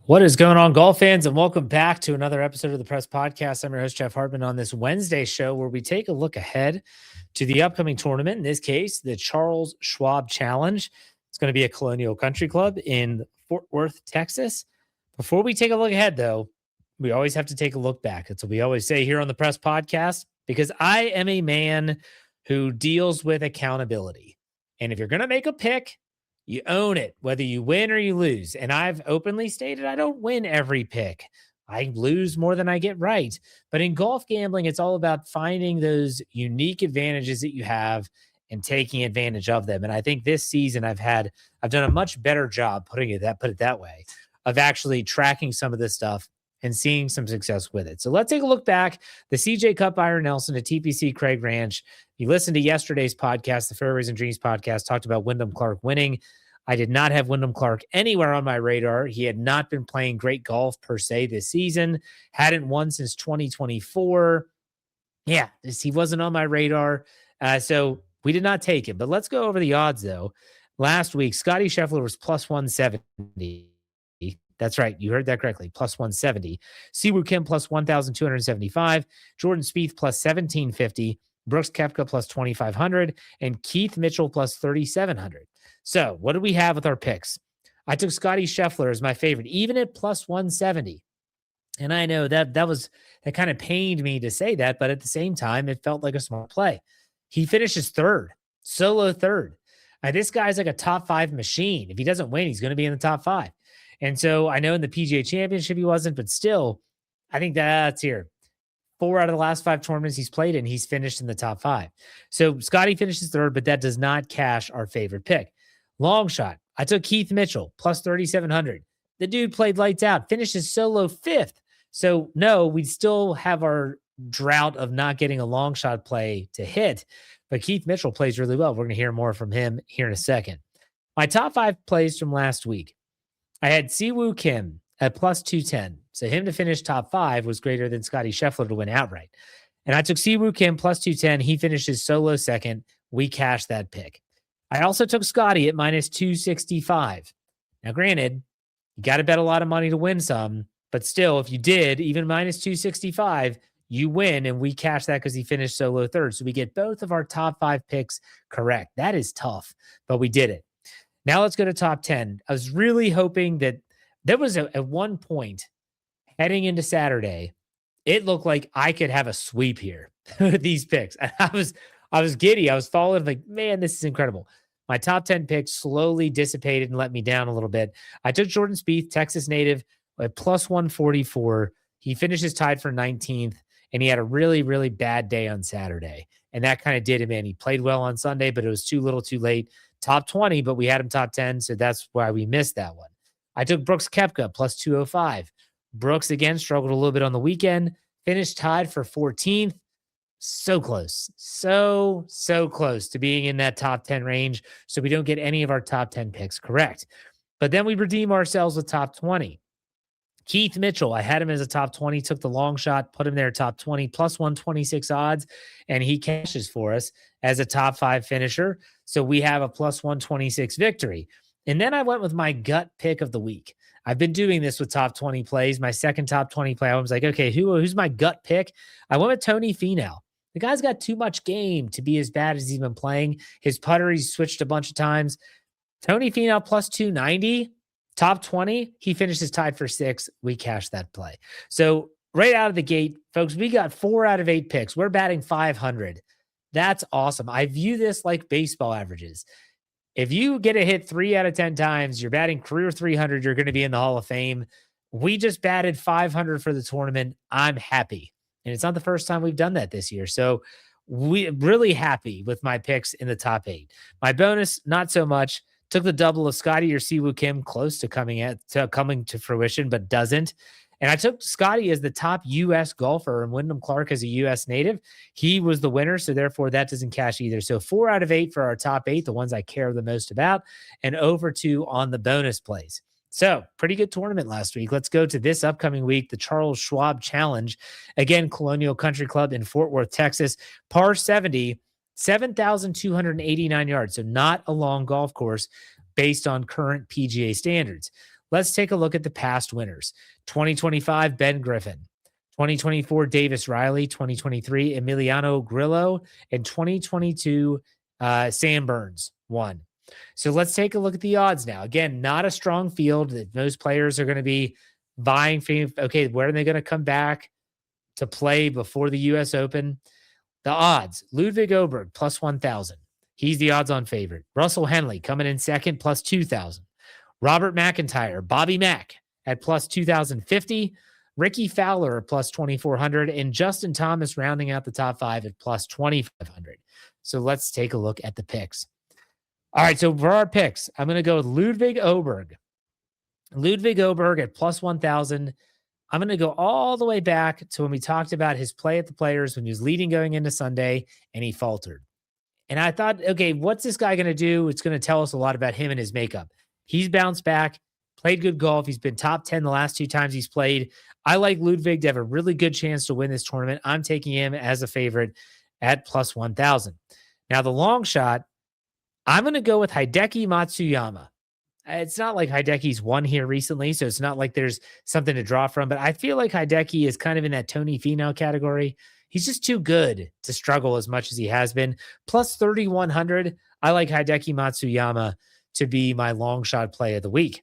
What is going on, golf fans, and welcome back to another episode of the Press Podcast. I'm your host, Jeff Hartman, on this Wednesday show where we take a look ahead to the upcoming tournament, in this case, the Charles Schwab Challenge. It's going to be at Colonial Country Club in Fort Worth, Texas. Before we take a look ahead, though, we always have to take a look back. That's what we always say here on the Press Podcast, because I am a man who deals with accountability. And if you're going to make a pick, you own it, whether you win or you lose. And I've openly stated I don't win every pick. I lose more than I get right. But in golf gambling, it's all about finding those unique advantages that you have and taking advantage of them. And I think this season I've done a much better job put it that way, of actually tracking some of this stuff and seeing some success with it. So let's take a look back. The CJ Cup Byron Nelson at TPC Craig Ranch. You listened to yesterday's podcast, the Fairways and Dreams podcast, talked about Wyndham Clark winning. I did not have Wyndham Clark anywhere on my radar. He had not been playing great golf per se this season. Hadn't won since 2024. Yeah, he wasn't on my radar. So we did not take him. But let's go over the odds, though. Last week, Scotty Scheffler was plus 170. That's right. You heard that correctly. Plus 170. Siwoo Kim plus 1,275. Jordan Spieth plus 1,750. Brooks Koepka plus 2,500. And Keith Mitchell plus 3,700. So what do we have with our picks? I took Scotty Scheffler as my favorite, even at plus 170. And I know that kind of pained me to say that, but at the same time, it felt like a smart play. He finishes third, solo third. This guy's like a top five machine. If he doesn't win, he's going to be in the top five. And so I know in the PGA Championship he wasn't, but still, I think that's here. 4 out of the last 5 tournaments he's played in, he's finished in the top 5. So Scotty finishes third, but that does not cash our favorite pick. Long shot. I took Keith Mitchell, plus 3,700. The dude played lights out, finishes solo 5th. So no, we still have our drought of not getting a long shot play to hit, but Keith Mitchell plays really well. We're going to hear more from him here in a second. My top 5 plays from last week. I had Siwoo Kim at plus 210. So him to finish top 5 was greater than Scotty Scheffler to win outright. And I took Siwoo Kim plus 210. He finishes solo second. We cashed that pick. I also took Scotty at minus 265. Now, granted, you got to bet a lot of money to win some, but still, if you did, even minus 265, you win, and we cash that because he finished solo third. So we get both of our top 5 picks correct. That is tough, but we did it. Now let's go to top 10. I was really hoping that there was at one point heading into Saturday, it looked like I could have a sweep here with these picks. And I was giddy. I was falling like, man, this is incredible. My top 10 picks slowly dissipated and let me down a little bit. I took Jordan Spieth, Texas native, at plus 144. He finishes tied for 19th, and he had a really, really bad day on Saturday. And that kind of did him in. He played well on Sunday, but it was too little too late. Top 20, but we had him top 10, so that's why we missed that one. I took Brooks Koepka, plus 205. Brooks, again, struggled a little bit on the weekend, finished tied for 14th. So close. So close to being in that top 10 range, so we don't get any of our top 10 picks correct. But then we redeem ourselves with top 20. Keith Mitchell, I had him as a top 20, took the long shot, put him there top 20, plus 126 odds, and he cashes for us as a top 5 finisher. So we have a plus 126 victory. And then I went with my gut pick of the week. I've been doing this with top 20 plays. My second top 20 play, I was like, okay, who's my gut pick? I went with Tony Finau. The guy's got too much game to be as bad as he's been playing. His putter, he's switched a bunch of times. Tony Finau plus 290, top 20. He finishes tied for 6th. We cashed that play. So right out of the gate, folks, we got 4 out of 8 picks. We're batting 500. That's awesome. I view this like baseball averages. If you get a hit 3 out of 10 times, you're batting career 300, you're going to be in the Hall of Fame. We just batted 500 for the tournament. I'm happy. And it's not the first time we've done that this year. So we're really happy with my picks in the top 8. My bonus, not so much. Took the double of Scotty or Siwoo Kim, close to coming to fruition, but doesn't. And I took Scotty as the top U.S. golfer and Wyndham Clark as a U.S. native. He was the winner, so therefore that doesn't cash either. So 4 out of 8 for our top 8, the ones I care the most about, and over 2 on the bonus plays. So pretty good tournament last week. Let's go to this upcoming week, the Charles Schwab Challenge. Again, Colonial Country Club in Fort Worth, Texas. Par 70, 7,289 yards. So not a long golf course based on current PGA standards. let's take a look at the past winners. 2025, Ben Griffin. 2024, Davis Riley. 2023, Emiliano Grillo. And 2022, Sam Burns won. So let's take a look at the odds now. Again, not a strong field. Most players are going to be vying for, okay, where are they going to come back to play before the U.S. Open? The odds, Ludwig Oberg, plus 1,000. He's the odds-on favorite. Russell Henley coming in second, plus 2,000. Robert McIntyre, Bobby Mack at plus 2,050. Ricky Fowler at plus 2,400. And Justin Thomas rounding out the top five at plus 2,500. So let's take a look at the picks. All right, so for our picks, I'm going to go with Ludwig Oberg. Ludwig Oberg at plus 1,000. I'm going to go all the way back to when we talked about his play at the Players when he was leading going into Sunday and he faltered. And I thought, okay, what's this guy going to do? It's going to tell us a lot about him and his makeup. He's bounced back, played good golf. He's been top 10 the last 2 times he's played. I like Ludwig to have a really good chance to win this tournament. I'm taking him as a favorite at plus 1,000. Now, the long shot, I'm going to go with Hideki Matsuyama. It's not like Hideki's won here recently, so it's not like there's something to draw from, but I feel like Hideki is kind of in that Tony Finau category. He's just too good to struggle as much as he has been. Plus 3,100, I like Hideki Matsuyama to be my long shot play of the week.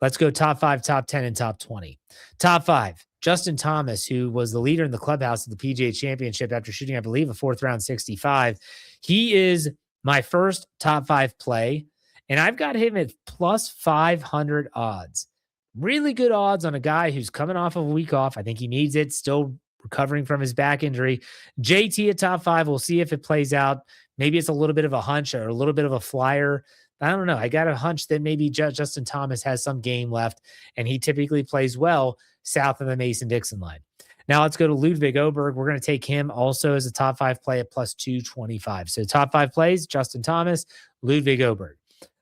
Let's go top 5, top 10, and top 20. Top 5, Justin Thomas, who was the leader in the clubhouse of the PGA Championship after shooting, I believe, a 4th round 65. He is my first top 5 play. And I've got him at plus 500 odds. Really good odds on a guy who's coming off of a week off. I think he needs it, still recovering from his back injury. JT at top 5. We'll see if it plays out. Maybe it's a little bit of a hunch or a little bit of a flyer. I don't know. I got a hunch that maybe Justin Thomas has some game left, and he typically plays well south of the Mason-Dixon line. Now let's go to Ludwig Oberg. We're going to take him also as a top 5 play at plus 225. So top 5 plays, Justin Thomas, Ludwig Oberg.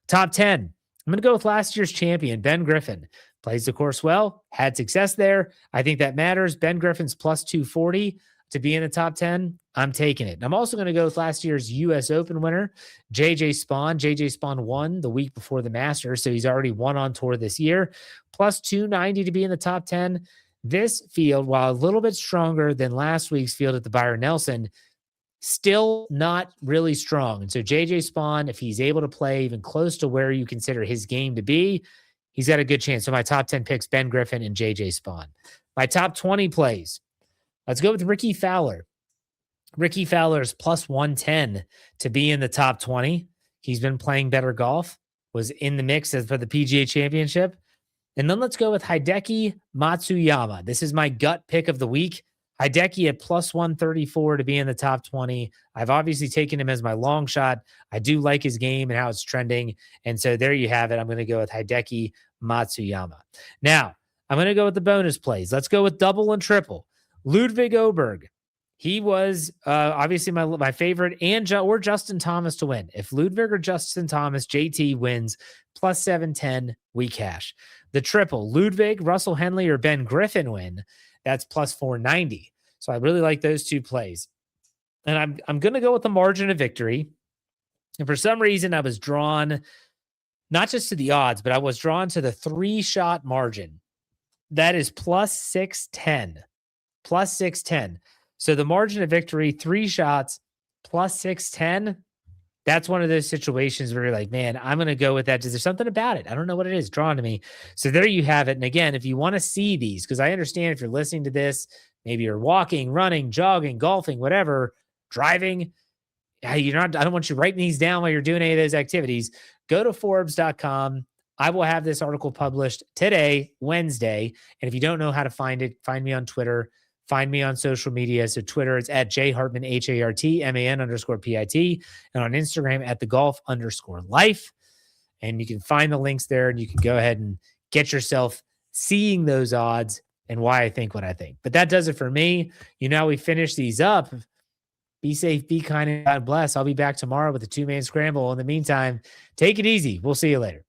Top 10, I'm going to go with last year's champion, Ben Griffin. Plays the course well, had success there. I think that matters. Ben Griffin's plus 240 to be in the top 10. I'm taking it. And I'm also going to go with last year's U.S. Open winner, J.J. Spaun. J.J. Spaun won the week before the Masters, so he's already won on tour this year. Plus 290 to be in the top 10. This field, while a little bit stronger than last week's field at the Byron Nelson, still not really strong. And so J.J. Spaun, if he's able to play even close to where you consider his game to be, he's got a good chance. So my top 10 picks, Ben Griffin and J.J. Spaun. My top 20 plays, let's go with Ricky Fowler. Ricky Fowler is plus 110 to be in the top 20. He's been playing better golf, was in the mix for the PGA Championship. And then let's go with Hideki Matsuyama. This is my gut pick of the week. Hideki at plus 134 to be in the top 20. I've obviously taken him as my long shot. I do like his game and how it's trending. And so there you have it. I'm going to go with Hideki Matsuyama. Now, I'm going to go with the bonus plays. Let's go with double and triple. Ludwig Oberg. He was obviously my favorite, or Justin Thomas to win. If Ludwig or Justin Thomas, JT wins, plus 710, we cash. The triple, Ludwig, Russell Henley, or Ben Griffin win. That's plus 490. So I really like those 2 plays. And I'm going to go with the margin of victory. And for some reason, I was drawn not just to the odds, but I was drawn to the 3-shot margin. That is plus 610. Plus 610. So the margin of victory, 3 shots, plus 610. That's one of those situations where you're like, man, I'm going to go with that. Is there something about it? I don't know what it is drawn to me. So there you have it. And again, if you want to see these, because I understand if you're listening to this, maybe you're walking, running, jogging, golfing, whatever, driving. I don't want you writing these down while you're doing any of those activities. Go to Forbes.com. I will have this article published today, Wednesday. And if you don't know how to find it, find me on Twitter. Find me on social media. So Twitter is at jhartman, HARTMAN_PIT. And on Instagram at @thegolf_life. And you can find the links there and you can go ahead and get yourself seeing those odds and why I think what I think. But that does it for me. We finish these up. Be safe, be kind, and God bless. I'll be back tomorrow with a 2-man scramble. In the meantime, take it easy. We'll see you later.